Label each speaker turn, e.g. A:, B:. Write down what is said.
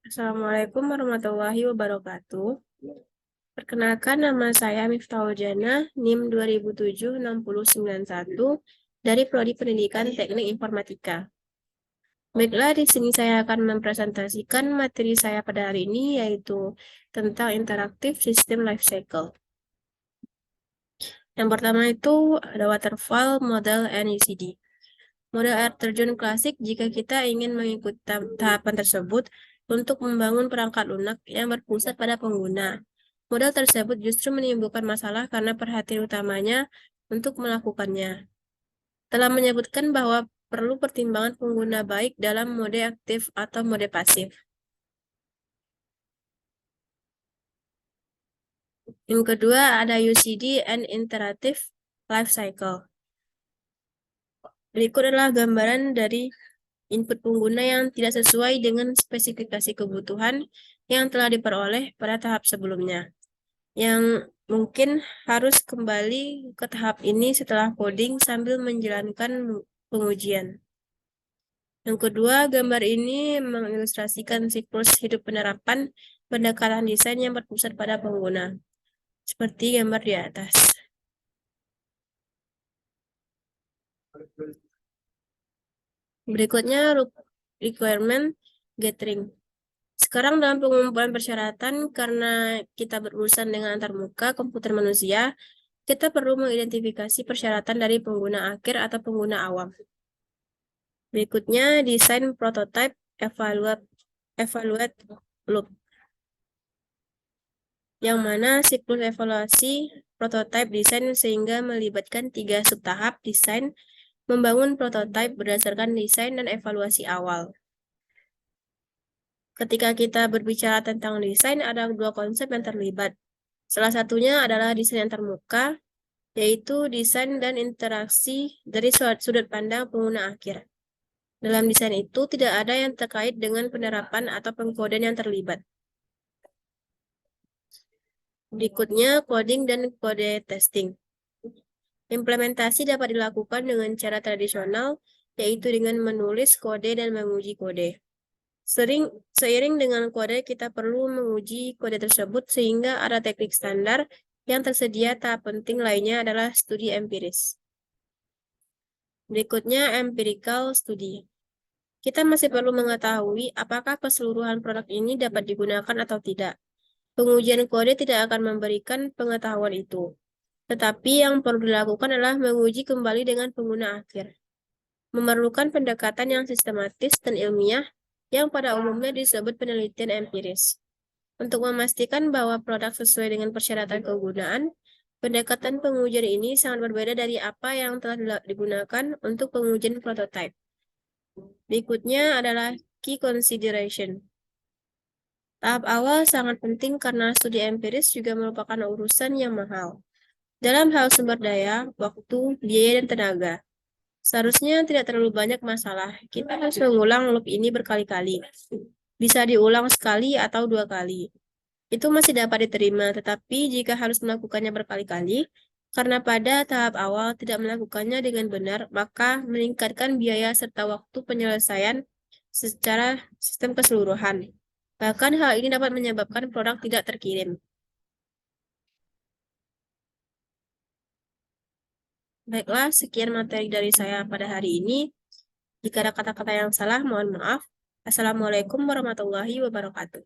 A: Assalamualaikum warahmatullahi wabarakatuh. Perkenalkan, nama saya Miftahul Jana, NIM 2007-6091 dari Prodi Pendidikan Teknik Informatika. Baiklah, di sini saya akan mempresentasikan materi saya pada hari ini, yaitu tentang Interactive System Lifecycle. Yang pertama itu ada Waterfall, Model, and UCD. Model air terjun klasik jika kita ingin mengikuti tahapan tersebut untuk membangun perangkat lunak yang berpusat pada pengguna. Model tersebut justru menimbulkan masalah karena perhatian utamanya untuk melakukannya. Telah menyebutkan bahwa perlu pertimbangan pengguna baik dalam mode aktif atau mode pasif. Yang kedua ada UCD and Interactive Life Cycle. Berikut adalah gambaran dari input pengguna yang tidak sesuai dengan spesifikasi kebutuhan yang telah diperoleh pada tahap sebelumnya, yang mungkin harus kembali ke tahap ini setelah coding sambil menjalankan pengujian. Yang kedua, gambar ini mengilustrasikan siklus hidup penerapan pendekatan desain yang berpusat pada pengguna, seperti gambar di atas. Berikutnya, requirement gathering. Sekarang dalam pengumpulan persyaratan, karena kita berurusan dengan antarmuka komputer manusia, kita perlu mengidentifikasi persyaratan dari pengguna akhir atau pengguna awam. Berikutnya, desain prototype evaluate loop, yang mana siklus evaluasi prototype desain sehingga melibatkan 3 subtahap desain, membangun prototype berdasarkan desain dan evaluasi awal. Ketika kita berbicara tentang desain, ada 2 konsep yang terlibat. Salah satunya adalah desain antarmuka, yaitu desain dan interaksi dari sudut pandang pengguna akhir. Dalam desain itu tidak ada yang terkait dengan penerapan atau pengkodean yang terlibat. Berikutnya, coding dan kode testing. Implementasi dapat dilakukan dengan cara tradisional, yaitu dengan menulis kode dan menguji kode. Seiring dengan kode, kita perlu menguji kode tersebut sehingga ada teknik standar yang tersedia. Tahap penting lainnya adalah studi empiris. Berikutnya, empirical study. Kita masih perlu mengetahui apakah keseluruhan produk ini dapat digunakan atau tidak. Pengujian kode tidak akan memberikan pengetahuan itu. Tetapi yang perlu dilakukan adalah menguji kembali dengan pengguna akhir. Memerlukan pendekatan yang sistematis dan ilmiah yang pada umumnya disebut penelitian empiris. Untuk memastikan bahwa produk sesuai dengan persyaratan kegunaan, pendekatan pengujian ini sangat berbeda dari apa yang telah digunakan untuk pengujian prototype. Berikutnya adalah key consideration. Tahap awal sangat penting karena studi empiris juga merupakan urusan yang mahal. Dalam hal sumber daya, waktu, biaya, dan tenaga. Seharusnya tidak terlalu banyak masalah. Kita harus mengulang loop ini berkali-kali. Bisa diulang sekali atau 2 kali. Itu masih dapat diterima, tetapi jika harus melakukannya berkali-kali, karena pada tahap awal tidak melakukannya dengan benar, maka meningkatkan biaya serta waktu penyelesaian secara sistem keseluruhan. Bahkan hal ini dapat menyebabkan produk tidak terkirim. Baiklah, sekian materi dari saya pada hari ini. Jika ada kata-kata yang salah, mohon maaf. Assalamualaikum warahmatullahi wabarakatuh.